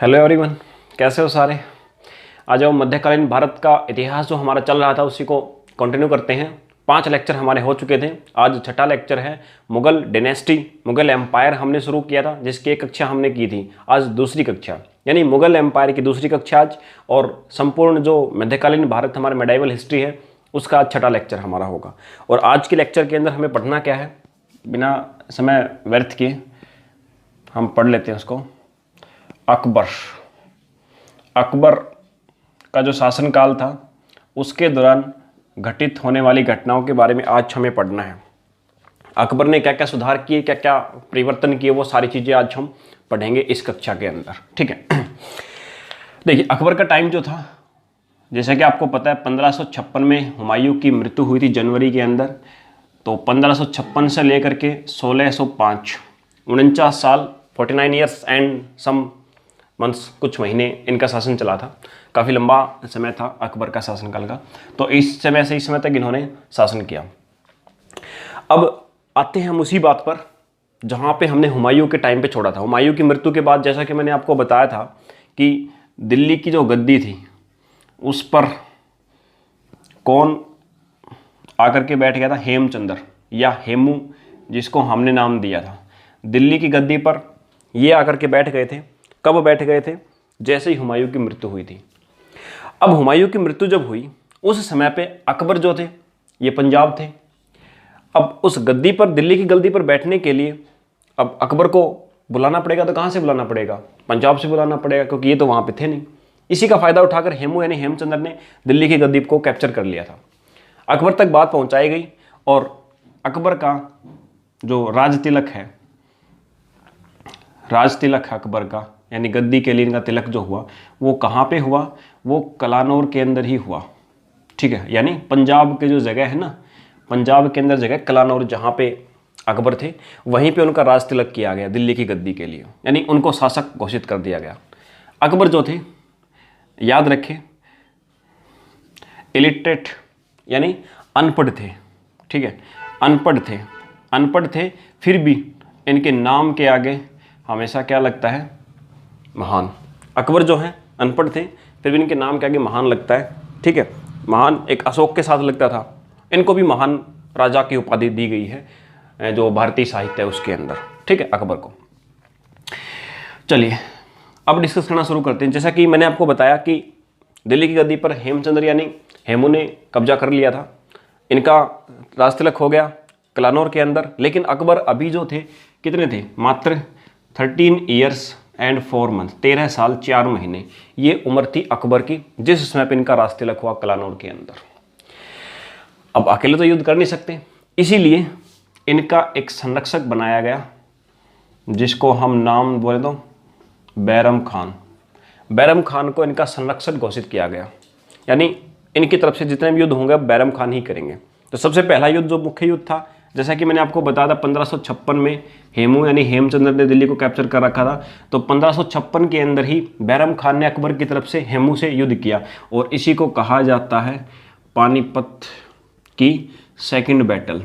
Hello everyone, कैसे हो सारे। आज हम मध्यकालीन भारत का इतिहास जो हमारा चल रहा था उसी को कंटिन्यू करते हैं। 5 लेक्चर हमारे हो चुके थे, आज छठा लेक्चर है। मुगल डिनेस्टी, मुगल एम्पायर हमने शुरू किया था, जिसकी एक कक्षा हमने की थी। आज दूसरी कक्षा, यानी मुगल एम्पायर की दूसरी कक्षा आज, और संपूर्ण जो मध्यकालीन भारत हमारा मेडाइवल हिस्ट्री है उसका आज छठा लेक्चर हमारा होगा। और आज के लेक्चर के अंदर हमें पढ़ना क्या है, बिना समय व्यर्थ किए हम पढ़ लेते हैं उसको। अकबर का जो शासनकाल था उसके दौरान घटित होने वाली घटनाओं के बारे में आज हमें पढ़ना है। अकबर ने क्या क्या सुधार किए, क्या क्या परिवर्तन किए, वो सारी चीज़ें आज हम पढ़ेंगे इस कक्षा के अंदर, ठीक है। देखिए, अकबर का टाइम जो था, जैसा कि आपको पता है 1556 में हुमायूं की मृत्यु हुई थी जनवरी के अंदर। तो 1556 से लेकर के 1605, 49 साल, 49 ईयर्स एंड सम मंथ्स, कुछ महीने इनका शासन चला था। काफ़ी लंबा समय था अकबर का शासनकाल का। तो इस समय से इस समय तक इन्होंने शासन किया। अब आते हैं हम उसी बात पर जहाँ पे हमने हुमायूं के टाइम पे छोड़ा था। हुमायूं की मृत्यु के बाद, जैसा कि मैंने आपको बताया था कि दिल्ली की जो गद्दी थी उस पर कौन आकर के बैठ गया था, हेमचंद्र या हेमू, जिसको हमने नाम दिया था। दिल्ली की गद्दी पर ये आकर के बैठ गए थे। कब बैठ गए थे? जैसे ही हुमायूं की मृत्यु हुई थी। अब हुमायूं की मृत्यु जब हुई उस समय पे अकबर जो थे ये पंजाब थे। अब उस गद्दी पर, दिल्ली की गद्दी पर बैठने के लिए अब अकबर को बुलाना पड़ेगा। तो कहाँ से बुलाना पड़ेगा? पंजाब से बुलाना पड़ेगा, क्योंकि ये तो वहाँ पे थे नहीं। इसी का फायदा उठाकर हेमू यानी हेमचंद्र ने दिल्ली की गद्दी को कैप्चर कर लिया था। अकबर तक बात पहुँचाई गई और अकबर का जो राज तिलक है अकबर का, यानी गद्दी के लिए इनका तिलक जो हुआ वो कहाँ पे हुआ? वो कलानौर के अंदर ही हुआ, ठीक है। यानी पंजाब के जो जगह है ना, पंजाब के अंदर जगह कलानौर, जहाँ पे अकबर थे वहीं पे उनका राज तिलक किया गया दिल्ली की गद्दी के लिए, यानी उनको शासक घोषित कर दिया गया। अकबर जो थे, याद रखें, इलिटरेट यानी अनपढ़ थे, ठीक है। अनपढ़ थे, फिर भी इनके नाम के आगे हमेशा क्या लगता है? महान। अकबर जो है अनपढ़ थे, फिर भी इनके नाम के आगे महान लगता है, ठीक है। महान एक अशोक के साथ लगता था। इनको भी महान राजा की उपाधि दी गई है जो भारतीय साहित्य है उसके अंदर, ठीक है, अकबर को। चलिए अब डिस्कस करना शुरू करते हैं। जैसा कि मैंने आपको बताया कि दिल्ली की गद्दी पर हेमचंद्र यानी हेमू ने कब्जा कर लिया था। इनका राज तिलक हो गया कलानौर के अंदर। लेकिन अकबर अभी जो थे, कितने थे? मात्र 13 ईयर्स एंड 4 मंथ, 13 साल 4 महीने ये उम्र थी अकबर की, जिस समय पे इनका राज तिलक हुआ कलानौर के अंदर। अब अकेले तो युद्ध कर नहीं सकते, इसीलिए इनका एक संरक्षक बनाया गया, जिसको हम नाम बोले तो बैरम खान। बैरम खान को इनका संरक्षक घोषित किया गया, यानी इनकी तरफ से जितने भी युद्ध होंगे बैरम खान ही करेंगे। तो सबसे पहला युद्ध जो मुख्य युद्ध था, जैसा कि मैंने आपको बताया था, 1556 में हेमू यानी हेमचंद्र ने दिल्ली को कैप्चर कर रखा था। तो 1556 के अंदर ही बैरम खान ने अकबर की तरफ से हेमू से युद्ध किया, और इसी को कहा जाता है पानीपत की सेकंड बैटल,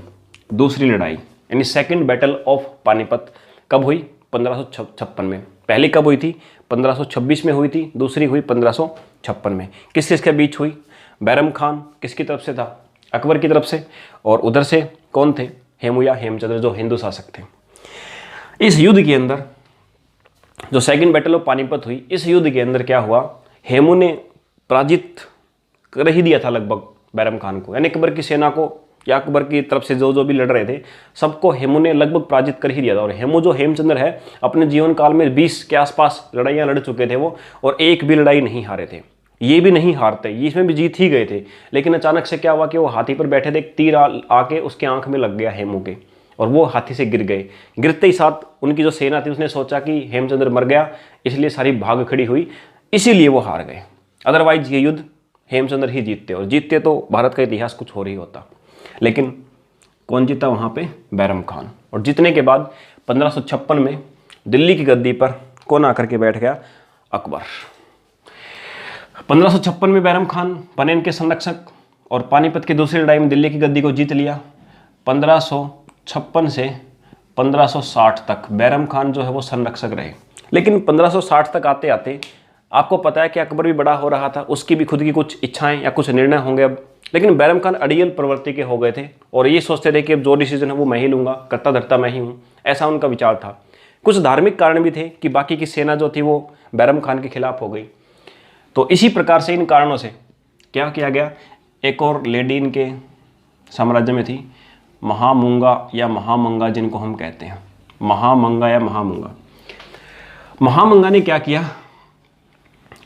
दूसरी लड़ाई, यानी सेकंड बैटल ऑफ पानीपत। कब हुई? 1556 में। पहली कब हुई थी? 1526 में हुई थी, दूसरी हुई 1556 में। किस किस के बीच हुई? बैरम खान किसकी तरफ से था? अकबर की तरफ से। और उधर से कौन थे? हेमू या हेमचंद्र, जो हिंदू शासक थे। इस युद्ध के अंदर जो सेकंड बैटल ऑफ पानीपत हुई, इस युद्ध के अंदर क्या हुआ? हेमू ने पराजित कर ही दिया था लगभग बैरम खान को, यानी अकबर की सेना को या अकबर की तरफ से जो भी लड़ रहे थे सबको हेमू ने लगभग पराजित कर ही दिया था। और हेमू जो हेमचंद्र है, अपने जीवन काल में 20 के आसपास लड़ाइयाँ लड़ चुके थे वो, और एक भी लड़ाई नहीं हारे थे। ये भी नहीं हारते, ये इसमें भी जीत ही गए थे। लेकिन अचानक से क्या हुआ कि वो हाथी पर बैठे थे, एक तीर आके उसके आंख में लग गया हेमू के, और वो हाथी से गिर गए। गिरते ही साथ उनकी जो सेना थी उसने सोचा कि हेमचंद्र मर गया, इसलिए सारी भाग खड़ी हुई, इसीलिए वो हार गए। अदरवाइज ये युद्ध हेमचंद्र ही जीतते, और जीतते तो भारत का इतिहास कुछ और ही होता। लेकिन कौन जीता वहाँ पे? बैरम खान। और जीतने के बाद 1556 में दिल्ली की गद्दी पर कौन आकर के बैठ गया? अकबर। 1556 में बैरम खान बने इनके संरक्षक, और पानीपत की दूसरी लड़ाई में दिल्ली की गद्दी को जीत लिया। 1556 से 1560 तक बैरम खान जो है वो संरक्षक रहे। लेकिन 1560 तक आते आते आपको पता है कि अकबर भी बड़ा हो रहा था, उसकी भी खुद की कुछ इच्छाएं या कुछ निर्णय होंगे अब। लेकिन बैरम खान अड़ियल प्रवृत्ति के हो गए थे और ये सोचते थे कि अब जो डिसीजन है वो मैं ही लूँगा, करता धरता मैं ही हूँ, ऐसा उनका विचार था। कुछ धार्मिक कारण भी थे कि बाकी की सेना जो थी वो बैरम खान के खिलाफ हो गई। तो इसी प्रकार से इन कारणों से क्या किया गया, एक और लेडी इनके साम्राज्य में थी, महामूंगा या महामंगा जिनको हम कहते हैं, महामंगा या महामूंगा। महामंगा ने क्या किया,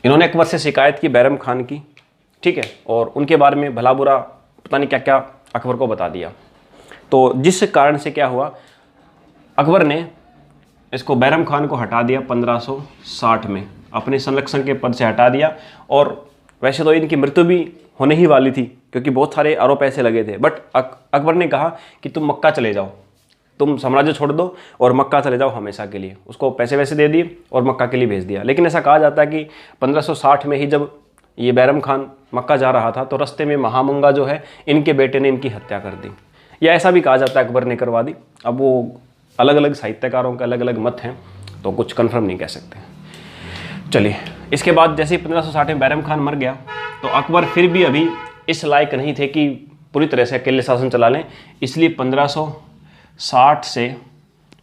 इन्होंने अकबर से शिकायत की बैरम खान की, ठीक है, और उनके बारे में भला बुरा पता नहीं क्या क्या अकबर को बता दिया। तो जिस कारण से क्या हुआ, अकबर ने इसको बैरम खान को हटा दिया 1560 में, अपने संरक्षण के पद से हटा दिया। और वैसे तो इनकी मृत्यु भी होने ही वाली थी क्योंकि बहुत सारे आरोप ऐसे लगे थे, बट अकबर ने कहा कि तुम मक्का चले जाओ, तुम साम्राज्य छोड़ दो और मक्का चले जाओ हमेशा के लिए। उसको पैसे वैसे दे दिए और मक्का के लिए भेज दिया। लेकिन ऐसा कहा जाता है कि 1560 में ही जब ये बैरम खान मक्का जा रहा था तो रास्ते में महामंगा जो है इनके बेटे ने इनकी हत्या कर दी, या ऐसा भी कहा जाता है अकबर ने करवा दी। अब वो अलग अलग साहित्यकारों के अलग अलग मत हैं तो कुछ कन्फर्म नहीं कह सकते। चलिए, इसके बाद जैसे ही 1560 में बैरम खान मर गया तो अकबर फिर भी अभी इस लायक नहीं थे कि पूरी तरह से अकेले शासन चला लें, इसलिए 1560 से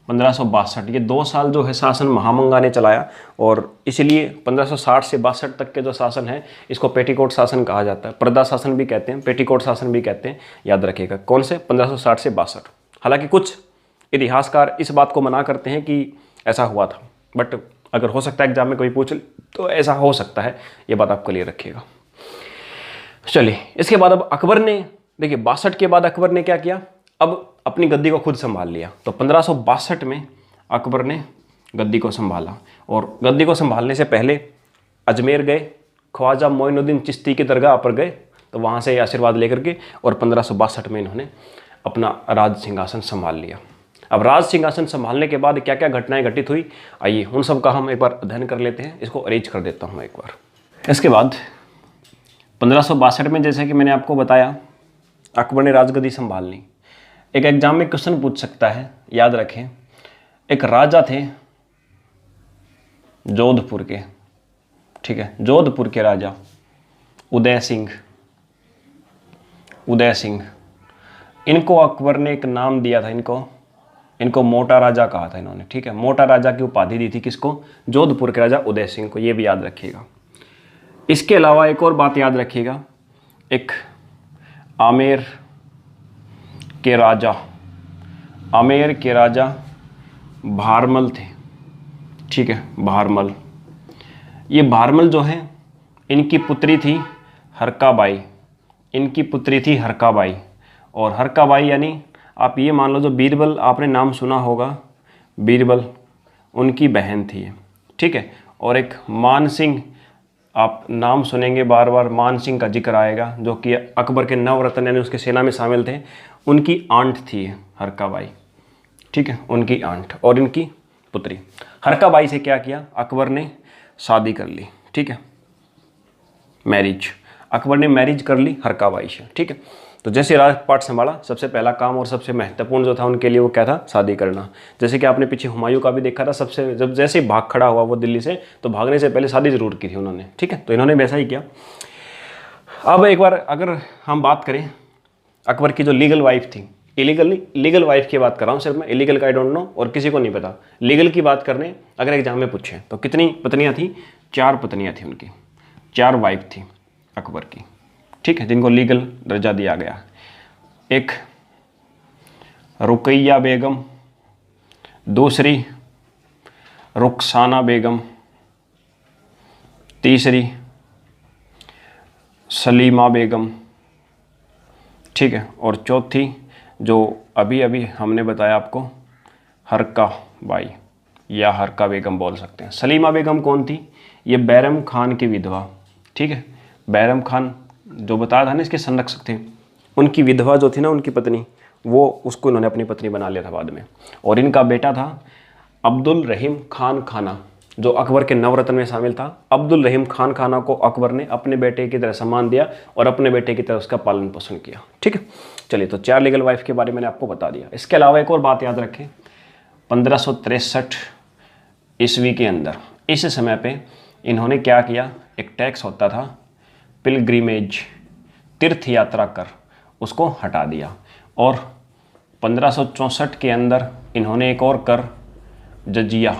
1562 ये 2 साल जो है शासन महामंगा ने चलाया। और इसलिए 1560 से 62 तक के जो शासन है इसको पेटीकोट शासन कहा जाता है, पर्दा शासन भी कहते हैं, पेटीकोट शासन भी कहते हैं, याद रखिएगा। कौन से, 1560 से 62। हालांकि कुछ इतिहासकार इस बात को मना करते हैं कि ऐसा हुआ था, बट अगर हो सकता है एग्जाम में कोई पूछ तो ऐसा हो सकता है, ये बात आप क्लियर रखिएगा। चलिए, इसके बाद अब अकबर ने, देखिए 62 के बाद अकबर ने क्या किया, अब अपनी गद्दी को खुद संभाल लिया। तो 1562 में अकबर ने गद्दी को संभाला और गद्दी को संभालने से पहले अजमेर गए, ख्वाजा मोइनुद्दीन चिश्ती की दरगाह पर गए, तो वहाँ से आशीर्वाद लेकर के और 1562 में इन्होंने अपना राज सिंहासन संभाल लिया। अब राज सिंहासन संभालने के बाद क्या क्या घटनाएं घटित हुई, आइए उन सब का हम एक बार अध्ययन कर लेते हैं। इसको अरेंज कर देता हूँ एक बार। इसके बाद 1562 में जैसे कि मैंने आपको बताया अकबर ने राजगद्दी संभाल ली। एक एग्जाम में क्वेश्चन पूछ सकता है, याद रखें, एक राजा थे जोधपुर के, ठीक है, जोधपुर के राजा उदय सिंह। इनको अकबर ने एक नाम दिया था, इनको मोटा राजा कहा था इन्होंने, ठीक है, मोटा राजा की उपाधि दी थी किसको, जोधपुर के राजा उदय सिंह को, ये भी याद रखिएगा। इसके अलावा एक और बात याद रखिएगा, एक आमेर के राजा भारमल थे, ठीक है, भारमल। ये भारमल जो है इनकी पुत्री थी हरकाबाई, और हरकाबाई यानी आप ये मान लो जो बीरबल आपने नाम सुना होगा, बीरबल उनकी बहन थी, ठीक है। और एक मान सिंह, आप नाम सुनेंगे बार बार, मान सिंह का जिक्र आएगा, जो कि अकबर के नवरत्न यानी उसके सेना में शामिल थे, उनकी आंट थी हरकाबाई, ठीक है, उनकी आंट और इनकी पुत्री। हरकाबाई से क्या किया, अकबर ने शादी कर ली, ठीक है, मैरिज, अकबर ने मैरिज कर ली हरकाबाई से, ठीक है। तो जैसे राजपाट संभाला, सबसे पहला काम और सबसे महत्वपूर्ण जो था उनके लिए वो क्या था, शादी करना। जैसे कि आपने पीछे हुमायूं का भी देखा था, जब जैसे ही भाग खड़ा हुआ वो दिल्ली से, तो भागने से पहले शादी जरूर की थी उन्होंने, ठीक है, तो इन्होंने वैसा ही किया। अब एक बार अगर हम बात करें अकबर की जो लीगल वाइफ थी, लीगल वाइफ की बात कर रहा हूँ सिर्फ मैं, इलीगल का आई डोंट नो और किसी को नहीं पता, लीगल की बात करने अगर एग्जाम में पूछे तो कितनी पत्नियाँ थी, 4 पत्नियाँ थी उनकी, 4 वाइफ थी अकबर की, ठीक है, जिनको लीगल दर्जा दिया गया। एक रुकैया बेगम, दूसरी रुखसाना बेगम, तीसरी सलीमा बेगम, ठीक है, और चौथी जो अभी अभी हमने बताया आपको, हरका बाई या हरका बेगम बोल सकते हैं। सलीमा बेगम कौन थी, ये बैरम खान की विधवा, ठीक है, बैरम खान जो बताया था ना इसके संरक्षक थे, उनकी विधवा जो थी ना, उनकी पत्नी, वो उसको इन्होंने अपनी पत्नी बना लिया था बाद में। और इनका बेटा था अब्दुल रहीम खान खाना, जो अकबर के नवरत्न में शामिल था। अब्दुल रहीम खान खाना को अकबर ने अपने बेटे की तरह सम्मान दिया और अपने बेटे की तरह उसका पालन पोषण किया, ठीक है। चलिए, तो 4 लीगल वाइफ के बारे में मैंने आपको बता दिया। इसके अलावा एक और बात याद रखें, 1563 ईस्वी के अंदर, इस समय पे इन्होंने क्या किया, एक टैक्स होता था पिलग्रिमेज, तीर्थ यात्रा कर, उसको हटा दिया। और 1564 के अंदर इन्होंने एक और कर, जजिया,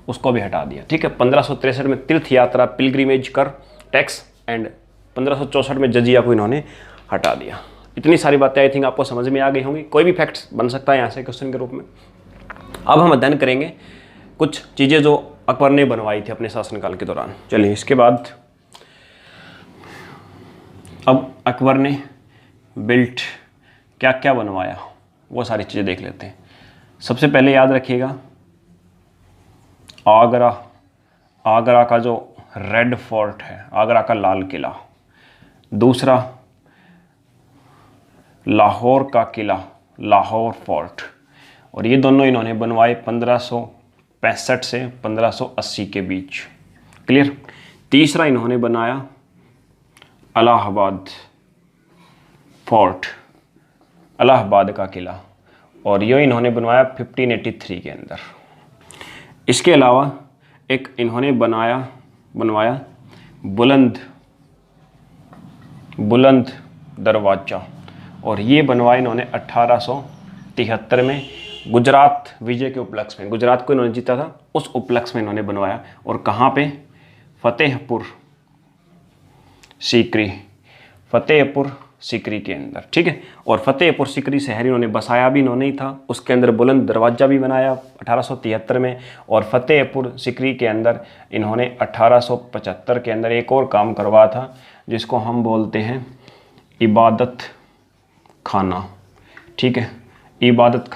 उसको भी हटा दिया। ठीक है, 1563 में तीर्थ यात्रा पिलग्रिमेज कर टैक्स एंड 1564 में जजिया को इन्होंने हटा दिया। इतनी सारी बातें आई थिंक आपको समझ में आ गई होंगी। कोई भी फैक्ट्स बन सकता है यहाँ से क्वेश्चन के रूप में। अब हम अध्ययन करेंगे कुछ चीज़ें जो अकबर ने बनवाई थी अपने शासनकाल के दौरान। चलिए इसके बाद अब अकबर ने बिल्ट क्या क्या बनवाया वो सारी चीज़ें देख लेते हैं। सबसे पहले याद रखिएगा आगरा का जो रेड फोर्ट है, आगरा का लाल किला। दूसरा लाहौर का किला, लाहौर फोर्ट, और ये दोनों इन्होंने बनवाए 1565 से 1580 के बीच। क्लियर। तीसरा इन्होंने बनाया इलाहाबाद फोर्ट, इलाहाबाद का किला, और ये इन्होंने बनवाया 1583 के अंदर। इसके अलावा एक इन्होंने बनवाया बुलंद दरवाजा, और ये बनवाया इन्होंने 1873 में गुजरात विजय के उपलक्ष्य में, गुजरात को इन्होंने जीता था उस उपलक्ष्य में इन्होंने बनवाया। और कहाँ पे, फतेहपुर सीकरी के अंदर। ठीक है, और फतेहपुर सीकरी शहर इन्होंने बसाया भी इन्होंने ही था, उसके अंदर बुलंद दरवाजा भी बनाया 1873 में। और फतेहपुर सीकरी के अंदर इन्होंने 1875 के अंदर एक और काम करवाया था जिसको हम बोलते हैं इबादत खाना। ठीक है, इबादत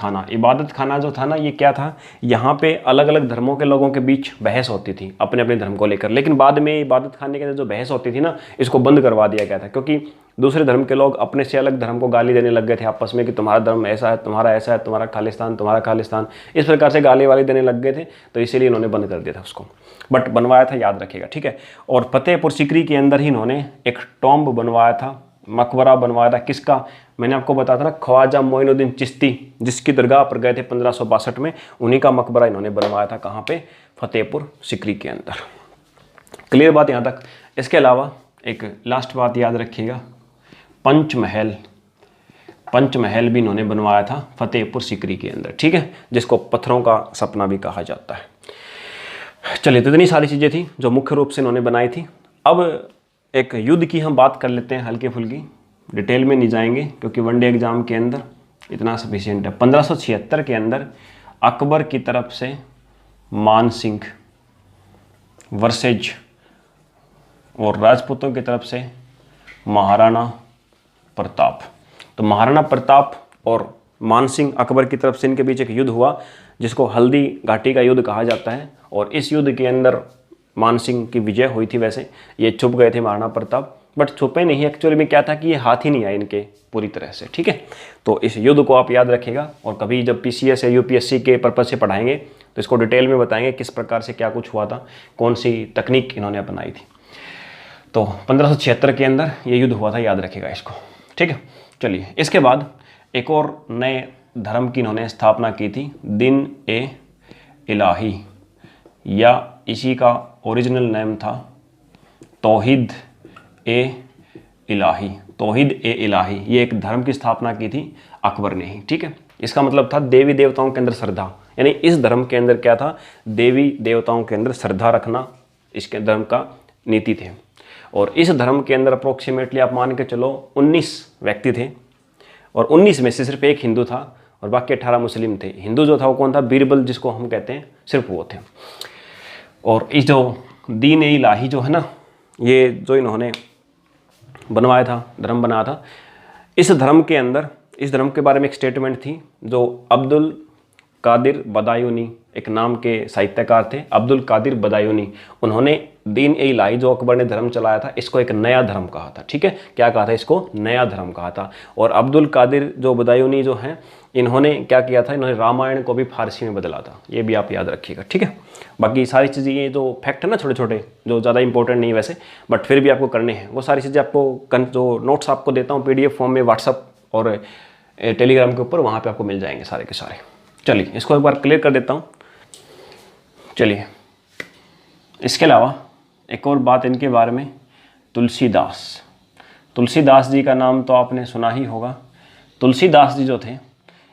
खाना जो था ना, ये क्या था, यहाँ पे अलग अलग धर्मों के लोगों के बीच बहस होती थी अपने अपने धर्म को लेकर। लेकिन बाद में इबादत खाने के अंदर जो बहस होती थी ना, इसको बंद करवा दिया गया था, क्योंकि दूसरे धर्म के लोग अपने से अलग धर्म को गाली देने लग गए थे आपस में कि तुम्हारा धर्म ऐसा है, तुम्हारा ऐसा है, तुम्हारा खालिस्तान, इस प्रकार से गाली वाली देने लग गए थे। तो इसीलिए इन्होंने बंद कर दिया था उसको, बट बनवाया था, याद रखिएगा। ठीक है, और फतेहपुर सीकरी के अंदर ही इन्होंने एक टॉम्ब बनवाया था, मकबरा बनवाया था। किसका, मैंने आपको बताया था ना, ख्वाजा मोइनुद्दीन चिश्ती, जिसकी दरगाह पर गए थे 1562 में, उन्हीं का मकबरा इन्होंने बनवाया था। कहाँ पे, फतेहपुर सीकरी के अंदर। क्लियर बात यहाँ तक। इसके अलावा एक लास्ट बात याद रखिएगा, पंचमहल भी इन्होंने बनवाया था फतेहपुर सीकरी के अंदर। ठीक है, जिसको पत्थरों का सपना भी कहा जाता है। चलिए, तो इतनी सारी चीज़ें थी जो मुख्य रूप से इन्होंने बनाई थी। अब एक युद्ध की हम बात कर लेते हैं, हल्की फुल्की, डिटेल में नहीं जाएंगे क्योंकि वनडे एग्जाम के अंदर इतना सफिशिएंट है। 1576 के अंदर अकबर की तरफ से मान सिंह वर्सेज और राजपूतों की तरफ से महाराणा प्रताप। तो महाराणा प्रताप और मान सिंह, अकबर की तरफ से इनके बीच एक युद्ध हुआ जिसको हल्दी घाटी का युद्ध कहा जाता है। और इस युद्ध के अंदर मान सिंह की विजय हुई थी। वैसे ये छुप गए थे महाराणा प्रताप, बट छुपे नहीं, एक्चुअली में क्या था कि ये हाथ ही नहीं आए इनके पूरी तरह से। ठीक है, तो इस युद्ध को आप याद रखिएगा, और कभी जब पीसीएस या यूपीएससी के पर्पज से पढ़ाएंगे तो इसको डिटेल में बताएंगे किस प्रकार से क्या कुछ हुआ था, कौन सी तकनीक इन्होंने अपनाई थी। तो 1576 के अंदर ये युद्ध हुआ था, याद रखिएगा इसको। ठीक है, चलिए इसके बाद एक और नए धर्म की इन्होंने स्थापना की थी, दिन ए इलाही, या इसी का ओरिजिनल नेम था तौहीद ए इलाही। तौहीद ए इलाही, ये एक धर्म की स्थापना की थी अकबर ने ही। ठीक है, इसका मतलब था देवी देवताओं के अंदर श्रद्धा, यानी इस धर्म के अंदर क्या था, देवी देवताओं के अंदर श्रद्धा रखना इसके धर्म का नीति थे। और इस धर्म के अंदर अप्रोक्सीमेटली आप मान के चलो 19 व्यक्ति थे, और 19 में से सिर्फ एक हिंदू था और बाकी 18 मुस्लिम थे। हिंदू जो था वो कौन था, बीरबल जिसको हम कहते हैं, सिर्फ वो थे। और इस जो दीन ए इलाही जो है ना, ये जो इन्होंने बनवाया था, धर्म बनाया था, इस धर्म के अंदर, इस धर्म के बारे में एक स्टेटमेंट थी जो अब्दुल कादिर बदायूनी, एक नाम के साहित्यकार थे, अब्दुल कादिर बदायूनी, उन्होंने दीन ए इलाही जो अकबर ने धर्म चलाया था, इसको एक नया धर्म कहा था। ठीक है, क्या कहा था, इसको नया धर्म कहा था। और अब्दुल कादिर जो बदायूनी जो हैं, इन्होंने क्या किया था, इन्होंने रामायण को भी फारसी में बदला था, ये भी आप याद रखिएगा। ठीक है, बाकी सारी चीज़ें, ये जो फैक्ट है ना छोटे छोटे, जो ज़्यादा इंपॉर्टेंट नहीं वैसे, बट फिर भी आपको करने हैं, वो सारी चीज़ें आपको जो नोट्स आपको देता हूँ PDF फॉर्म में व्हाट्सअप और टेलीग्राम के ऊपर, वहाँ पर आपको मिल जाएंगे सारे के सारे। चलिए इसको एक बार क्लियर कर देता हूँ। चलिए इसके अलावा एक और बात इनके बारे में, तुलसीदास। तुलसीदास जी का नाम तो आपने सुना ही होगा। तुलसीदास जी जो थे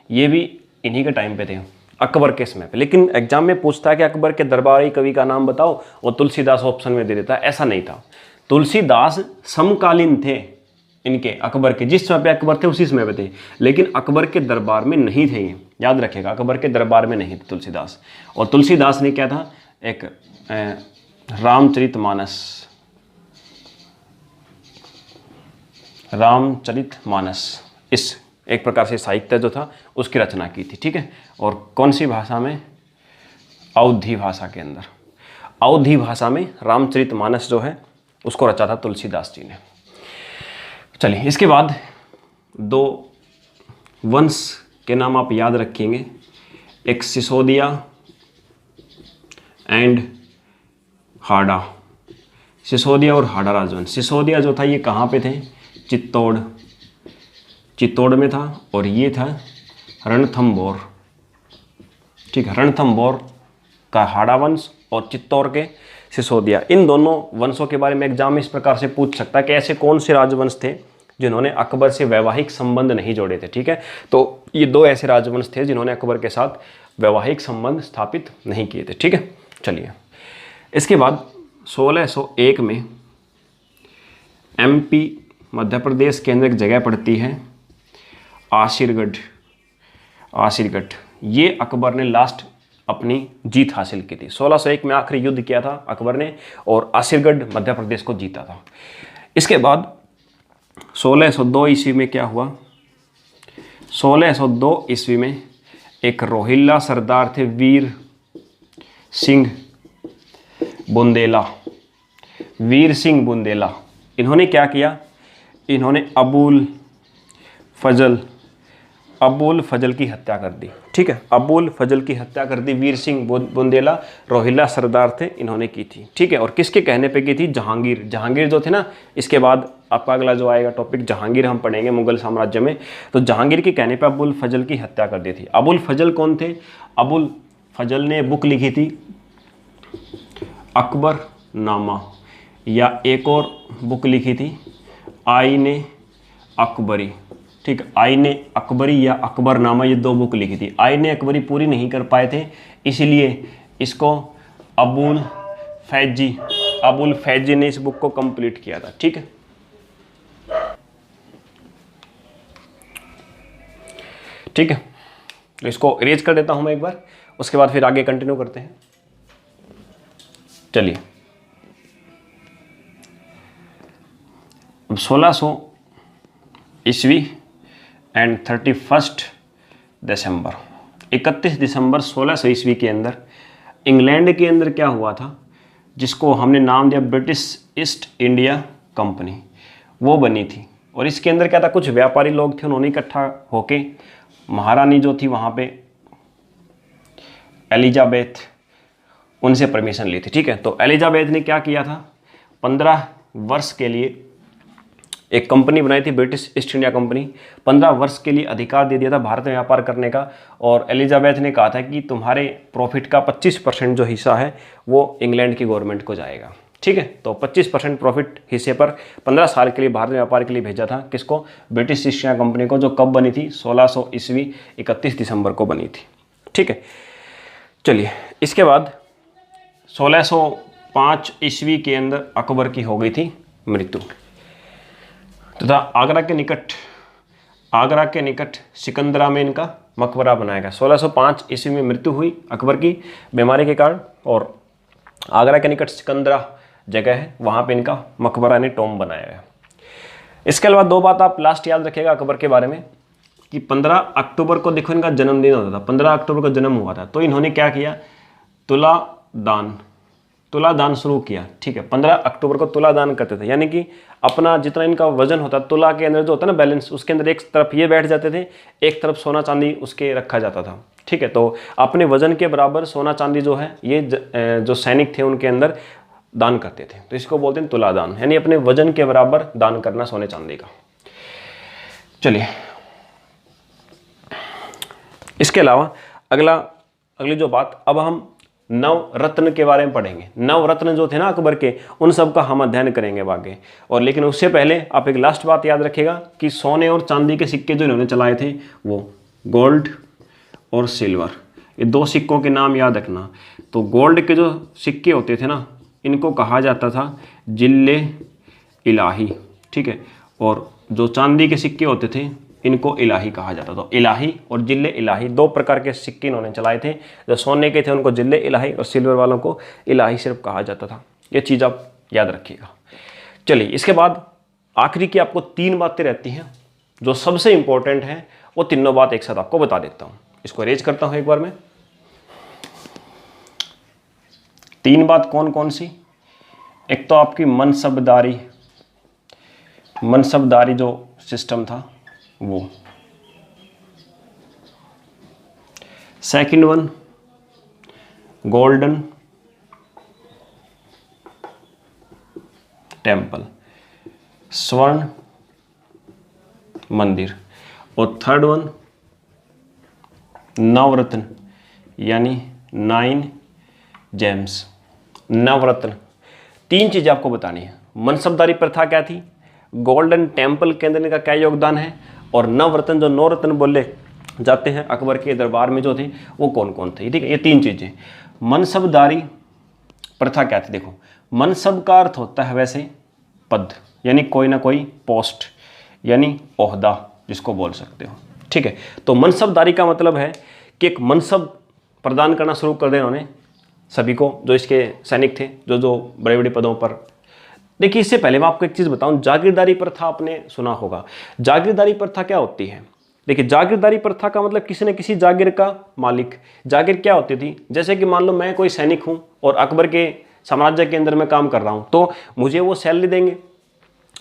ये भी इन्हीं के टाइम पे थे, अकबर के समय पे। लेकिन एग्जाम में पूछता है कि अकबर के दरबारी कवि का नाम बताओ, और तुलसीदास ऑप्शन में दे देता है, ऐसा नहीं था। तुलसीदास समकालीन थे इनके, अकबर के, जिस समय पे अकबर थे उसी समय पे थे, लेकिन अकबर के दरबार में नहीं थे ये, याद रखेगा, अकबर के दरबार में नहीं थे तुलसीदास। और तुलसीदास ने क्या था, एक रामचरितमानस इस एक प्रकार से साहित्य जो था उसकी रचना की थी, ठीक है। और कौन सी भाषा में, अवधी भाषा के अंदर, अवधी भाषा में रामचरितमानस जो है उसको रचा था तुलसीदास जी ने। चलिए, इसके बाद दो वंश के नाम आप याद रखेंगे, एक सिसोदिया एंड हाड़ा, सिसोदिया और हाड़ा राजवंश। सिसोदिया जो था ये कहाँ पे थे, चित्तौड़ में था, और ये था रणथंभौर, ठीक है, रणथंभौर का हाड़ा वंश और चित्तौड़ के सिसोदिया। इन दोनों वंशों के बारे में एग्जाम में इस प्रकार से पूछ सकता है कि ऐसे कौन से राजवंश थे जिन्होंने अकबर से वैवाहिक संबंध नहीं जोड़े थे, ठीक है। तो ये दो ऐसे राजवंश थे जिन्होंने अकबर के साथ वैवाहिक संबंध स्थापित नहीं किए थे, ठीक है। चलिए, इसके बाद 1601 में MP मध्य प्रदेश के अंदर एक जगह पड़ती है आसिरगढ़। ये अकबर ने लास्ट अपनी जीत हासिल की थी। 1601 में आखिरी युद्ध किया था अकबर ने और आसिरगढ़ मध्य प्रदेश को जीता था। इसके बाद 1602 ईस्वी में क्या हुआ, 1602 ईस्वी में एक रोहिल्ला सरदार थे वीर सिंह बुंदेला। इन्होंने क्या किया, इन्होंने अबुल फजल की हत्या कर दी, ठीक है, अबुल फजल की हत्या कर दी। वीर सिंह बुंदेला रोहिल्ला सरदार थे, इन्होंने की थी, ठीक है। और किसके कहने पे की थी, जहांगीर जो थे ना। इसके बाद आपका अगला जो आएगा टॉपिक जहांगीर हम पढ़ेंगे मुगल साम्राज्य में। तो जहांगीर के कहने पे अबुल फजल की हत्या कर दी थी। अबुल फजल कौन थे, अबुल फजल ने बुक लिखी थी अकबर नामा, या एक और बुक लिखी थी आईने अकबरी, ठीक, आईने अकबरी या अकबरनामा, ये दो बुक लिखी थी। आईने अकबरी पूरी नहीं कर पाए थे, इसलिए इसको अबुल फैजी ने इस बुक को कंप्लीट किया था, ठीक है। ठीक है, तो इसको इरेज कर देता हूं मैं एक बार, उसके बाद फिर आगे कंटिन्यू करते हैं। चलिए, अब 1600 ईस्वी एंड 31 दिसंबर 1600 ईस्वी के अंदर इंग्लैंड के अंदर क्या हुआ था, जिसको हमने नाम दिया ब्रिटिश ईस्ट इंडिया कंपनी, वो बनी थी। और इसके अंदर क्या था, कुछ व्यापारी लोग थे, उन्होंने इकट्ठा होके महारानी जो थी वहाँ पे एलिजाबेथ, उनसे परमिशन ली थी, ठीक है। तो एलिजाबेथ ने क्या किया था, 15 वर्ष के लिए एक कंपनी बनाई थी ब्रिटिश ईस्ट इंडिया कंपनी, 15 वर्ष के लिए अधिकार दे दिया था भारत में व्यापार करने का। और एलिजाबेथ ने कहा था कि तुम्हारे प्रॉफिट का 25% जो हिस्सा है वो इंग्लैंड की गवर्नमेंट को जाएगा, ठीक है। तो 25% प्रॉफिट हिस्से पर 15 साल के लिए भारत में व्यापार के लिए भेजा था, किसको, ब्रिटिश ईस्ट इंडिया कंपनी को, जो कब बनी थी, 1600 ईस्वी 31 दिसंबर को बनी थी, ठीक है। चलिए, इसके बाद 1605 ईस्वी के अंदर अकबर की हो गई थी मृत्यु, तथा आगरा के निकट सिकंदरा में इनका मकबरा बनाया गया। 1605 ईस्वी में मृत्यु हुई अकबर की बीमारी के कारण, और आगरा के निकट सिकंदरा जगह है, वहाँ पे इनका मकबरा ने टॉम बनाया गया। इसके अलावा दो बात आप लास्ट याद रखिएगा अकबर के बारे में, कि 15 अक्टूबर को देखो इनका जन्मदिन होता था, 15 अक्टूबर को जन्म हुआ था। तो इन्होंने क्या किया, तुलादान शुरू किया, ठीक है। 15 अक्टूबर को तुलादान करते थे, यानी कि अपना जितना इनका वजन होता, तुला के अंदर जो होता है ना बैलेंस, उसके अंदर एक तरफ ये बैठ जाते थे, एक तरफ सोना चांदी उसके रखा जाता था, ठीक है। तो अपने वजन के बराबर सोना चांदी जो है ये जो सैनिक थे उनके अंदर दान करते थे, तो इसको बोलते हैं तुलादान, यानी अपने वजन के बराबर दान करना सोने चांदी का। चलिए, इसके अलावा अगली जो बात, अब हम नवरत्न के बारे में पढ़ेंगे। नवरत्न जो थे ना अकबर के, उन सब का हम अध्ययन करेंगे आगे। और लेकिन उससे पहले आप एक लास्ट बात याद रखिएगा कि सोने और चांदी के सिक्के जो इन्होंने चलाए थे वो गोल्ड और सिल्वर, ये दो सिक्कों के नाम याद रखना। तो गोल्ड के जो सिक्के होते थे ना, इनको कहा जाता था जिल्ले इलाही, ठीक है। और जो चांदी के सिक्के होते थे इनको इलाही कहा जाता था। इलाही और जिल्ले इलाही दो प्रकार के सिक्के इन्होंने चलाए थे। जो सोने के थे उनको जिल्ले इलाही और सिल्वर वालों को इलाही सिर्फ कहा जाता था। ये चीज़ आप याद रखिएगा। चलिए, इसके बाद आखिरी की आपको 3 बातें रहती हैं जो सबसे इंपॉर्टेंट हैं, वो तीनों बात एक साथ आपको बता देता हूँ। इसको अरेंज करता हूँ एक बार मैं। 3 बात कौन कौन सी? एक तो आपकी मनसबदारी जो सिस्टम था वो। सेकंड वन गोल्डन टेम्पल, स्वर्ण मंदिर। और थर्ड वन नवरत्न, यानी 9 जेम्स, नवरत्न। 3 चीज़ें आपको बतानी है। मनसबदारी प्रथा क्या थी, गोल्डन टेम्पल के अंदर इनका क्या योगदान है, और नवरत्न जो 9 रत्न बोले जाते हैं अकबर के दरबार में जो थे वो कौन कौन थे, ठीक है। ये 3 चीज़ें। मनसबदारी प्रथा क्या थी? देखो, मनसब का अर्थ होता है वैसे पद, यानी कोई ना कोई पोस्ट, यानी ओहदा जिसको बोल सकते हो, ठीक है। तो मनसबदारी का मतलब है कि एक मनसब प्रदान करना शुरू कर दें उन्होंने सभी को, जो इसके सैनिक थे, जो बड़े बड़े पदों पर। देखिए, इससे पहले मैं आपको एक चीज़ बताऊं, जागीरदारी प्रथा आपने सुना होगा। जागीरदारी प्रथा क्या होती है? देखिए, जागीरदारी प्रथा का मतलब किसी न किसी जागीर का मालिक। जागीर क्या होती थी? जैसे कि मान लो मैं कोई सैनिक हूं और अकबर के साम्राज्य के अंदर मैं काम कर रहा हूं, तो मुझे वो सैलरी देंगे।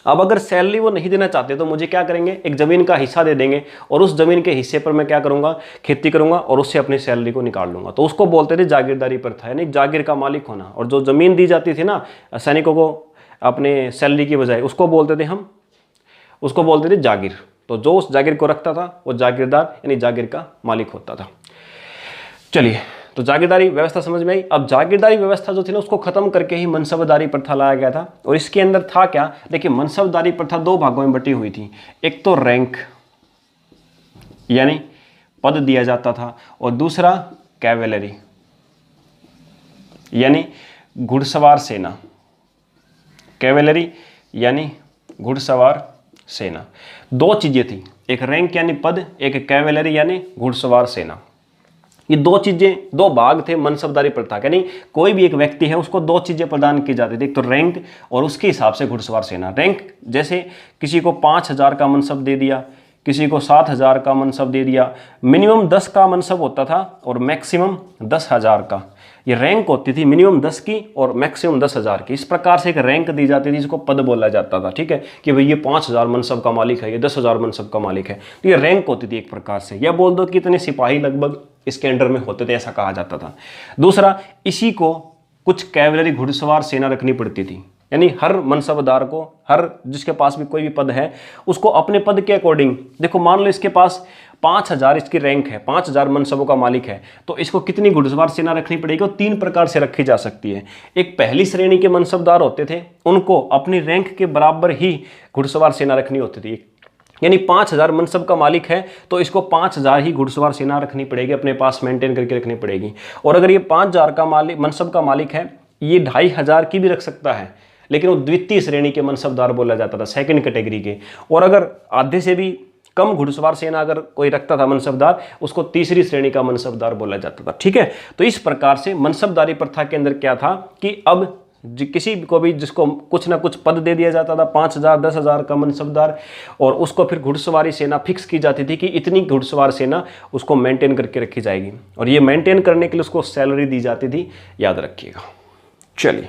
अब अगर सैलरी वो नहीं देना चाहते तो मुझे क्या करेंगे, एक ज़मीन का हिस्सा दे देंगे, और उस ज़मीन के हिस्से पर मैं क्या करूँगा, खेती करूँगा और उससे अपनी सैलरी को निकाल लूँगा। तो उसको बोलते थे जागीरदारी प्रथा, यानी जागीर का मालिक होना। और जो ज़मीन दी जाती थी ना सैनिकों को अपने सैलरी की बजाय, उसको बोलते थे जागीर। तो जो उस जागीर को रखता था वो जागीरदार, यानी जागीर का मालिक होता था। चलिए, तो जागीरदारी व्यवस्था समझ में आई। अब जागीरदारी व्यवस्था जो थी ना उसको खत्म करके ही मनसबदारी प्रथा लाया गया था। और इसके अंदर था क्या? देखिए, मनसबदारी प्रथा 2 भागों में बटी हुई थी। एक तो रैंक, यानी पद दिया जाता था, और दूसरा कैवेलरी, यानी घुड़सवार सेना। कैवेलरी यानी घुड़सवार सेना। 2 चीजें थी, एक रैंक यानी पद, एक कैवेलरी यानी घुड़सवार सेना। ये 2 चीजें, 2 भाग थे मनसबदारी प्रथा के। यानी कोई भी एक व्यक्ति है उसको 2 चीजें प्रदान की जाती थी, एक तो रैंक और उसके हिसाब से घुड़सवार सेना। रैंक जैसे किसी को 5000 का मनसब दे दिया, किसी को 7000 का मनसब दे दिया। मिनिमम 10 का मनसब होता था और मैक्सिमम 10,000 का। ये रैंक होती थी मिनिमम 10 की और मैक्सिमम 10,000 की। इस प्रकार से एक रैंक दी जाती थी, जिसको पद बोला जाता था, ठीक है। कि भाई ये 5000 मनसब का मालिक है, ये 10,000 मनसब का मालिक है। तो ये रैंक होती थी एक प्रकार से। या बोल दो कि इतने सिपाही लगभग इसके अंडर में होते थे, ऐसा कहा जाता था। दूसरा, इसी को कुछ कैवलरी घुड़सवार सेना रखनी पड़ती थी। यानी हर मनसबदार को, हर जिसके पास भी कोई भी पद है, उसको अपने पद के अकॉर्डिंग, देखो मान लो इसके पास 5000 इसकी रैंक है, 5000 मनसबों का मालिक है, तो इसको कितनी घुड़सवार सेना रखनी पड़ेगी? वो 3 प्रकार से रखी जा सकती है। एक पहली श्रेणी के मनसबदार होते थे, उनको अपनी रैंक के बराबर ही घुड़सवार सेना रखनी होती थी। यानी 5000 मनसब का मालिक है तो इसको 5000 ही घुड़सवार सेना रखनी पड़ेगी, अपने पास मेंटेन करके रखनी पड़ेगी। और अगर ये 5000 का मालिक, मनसब का मालिक है, ये 2500 की भी रख सकता है, लेकिन वो द्वितीय श्रेणी के मनसबदार बोला जाता था, सेकंड कैटेगरी के। और अगर आधे से भी कम घुड़सवार सेना अगर कोई रखता था मनसबदार, उसको तीसरी श्रेणी का मनसबदार बोला जाता था, ठीक है। तो इस प्रकार से मनसबदारी प्रथा के अंदर क्या था कि अब किसी को भी जिसको कुछ ना कुछ पद दे दिया जाता था, 5000 10,000 का मनसबदार, और उसको फिर घुड़सवारी सेना फिक्स की जाती थी कि इतनी घुड़सवार सेना उसको मेंटेन करके रखी जाएगी, और ये मेंटेन करने के लिए उसको सैलरी दी जाती थी, याद रखिएगा। चलिए,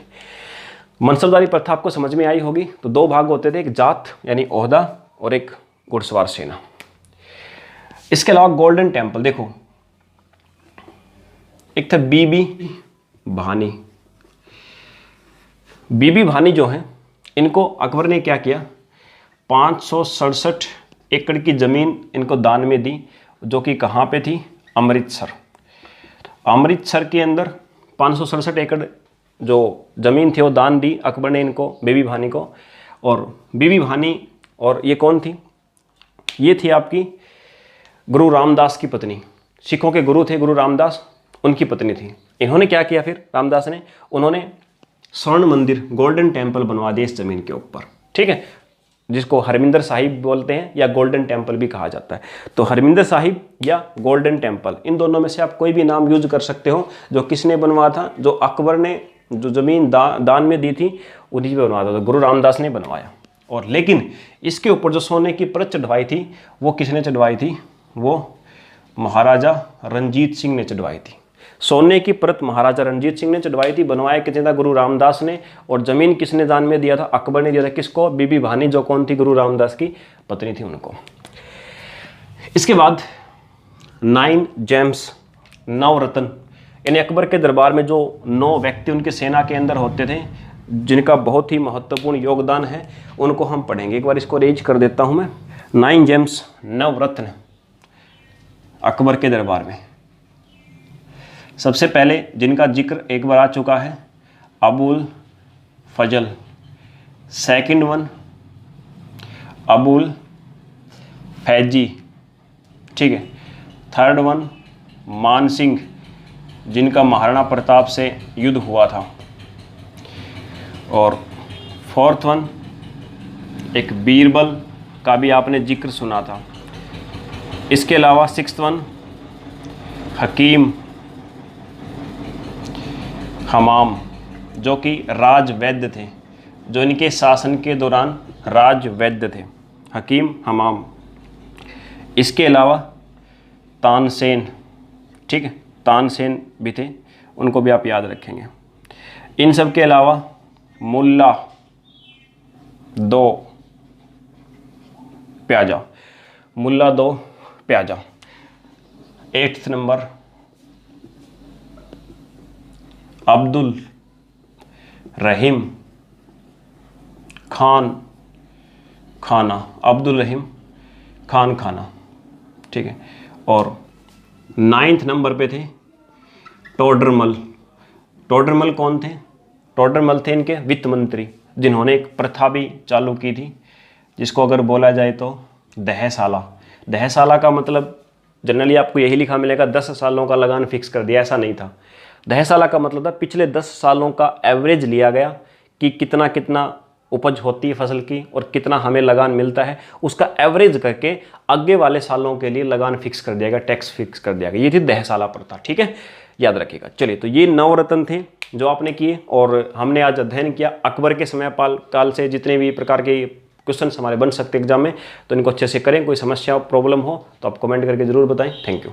मनसबदारी प्रथा आपको समझ में आई होगी। तो 2 भाग होते थे, एक जात यानी ओहदा और एक घुड़सवार सेना। इसके अलावा गोल्डन टेम्पल, देखो एक था बीबी भानी। बीबी भानी जो है, इनको अकबर ने क्या किया, 567 एकड़ की ज़मीन इनको दान में दी, जो कि कहाँ पे थी, अमृतसर। अमृतसर के अंदर 567 एकड़ जो ज़मीन थी वो दान दी अकबर ने इनको, बीबी भानी को। और बीबी भानी, और ये कौन थी? ये थी आपकी गुरु रामदास की पत्नी। सिखों के गुरु थे गुरु रामदास, उनकी पत्नी थी। इन्होंने क्या किया फिर रामदास ने? उन्होंने स्वर्ण मंदिर, गोल्डन टेम्पल बनवा दिया इस ज़मीन के ऊपर, ठीक है, जिसको हरमिंदर साहिब बोलते हैं या गोल्डन टेम्पल भी कहा जाता है। तो हरमिंदर साहिब या गोल्डन टेम्पल, इन दोनों में से आप कोई भी नाम यूज कर सकते हो। जो किसने बनवाया था? जो अकबर ने जो ज़मीन दान में दी थी उन्हीं पे बनवाया था, गुरु रामदास ने बनवाया। और लेकिन इसके ऊपर जो सोने की परत चढ़वाई थी वो किसने चढ़वाई थी? वो महाराजा रंजीत सिंह ने चढ़वाई थी। सोने की परत महाराजा रंजीत सिंह ने चढ़वाई थी। बनवाया किसने था? गुरु रामदास ने। और ज़मीन किसने दान में दिया था? अकबर ने दिया था। किसको? बीबी भानी, जो कौन थी? गुरु रामदास की पत्नी थी, उनको। इसके बाद 9 जेम्स, 9 रत्न, यानी अकबर के दरबार में जो 9 व्यक्ति उनके सेना के अंदर होते थे जिनका बहुत ही महत्वपूर्ण योगदान है, उनको हम पढ़ेंगे। एक बार इसको रेज कर देता हूँ मैं। 9 जेम्स, 9 रत्न अकबर के दरबार में। सबसे पहले जिनका जिक्र एक बार आ चुका है, अबुल फजल। सेकंड वन अबुल फैजी, ठीक है। थर्ड वन मान सिंह, जिनका महाराणा प्रताप से युद्ध हुआ था। और फोर्थ वन एक बीरबल का भी आपने जिक्र सुना था। इसके अलावा 6th वन हकीम हमाम, जो कि राज वैद्य थे, जो इनके शासन के दौरान राज वैद्य थे, हकीम हमाम। इसके अलावा तानसेन, ठीक है, तानसेन भी थे, उनको भी आप याद रखेंगे। इन सब के अलावा मुल्ला 2 प्याजा, मुल्ला 2 प्याजा। 8th नंबर अब्दुल रहीम खान खाना, अब्दुल रहीम खान खाना, ठीक है। और 9th नंबर पे थे टोडरमल। टोडरमल कौन थे? टोडरमल थे इनके वित्त मंत्री, जिन्होंने एक प्रथा भी चालू की थी, जिसको अगर बोला जाए तो दहसाला। दहसाला का मतलब जनरली आपको यही लिखा मिलेगा 10 सालों का लगान फिक्स कर दिया, ऐसा नहीं था। दहसाला का मतलब था पिछले 10 सालों का एवरेज लिया गया कि कितना कितना उपज होती है फसल की और कितना हमें लगान मिलता है, उसका एवरेज करके आगे वाले सालों के लिए लगान फिक्स कर दिया गया, टैक्स फिक्स कर दिया गया। ये थी दहसाला प्रथा, ठीक है, याद रखिएगा। चलिए, तो ये 9 रत्न थे जो आपने किए, और हमने आज अध्ययन किया अकबर के समय काल से जितने भी प्रकार के क्वेश्चन हमारे बन सकते एग्जाम में, तो इनको अच्छे से करें। कोई समस्या प्रॉब्लम हो तो आप कमेंट करके जरूर बताएं। Thank you.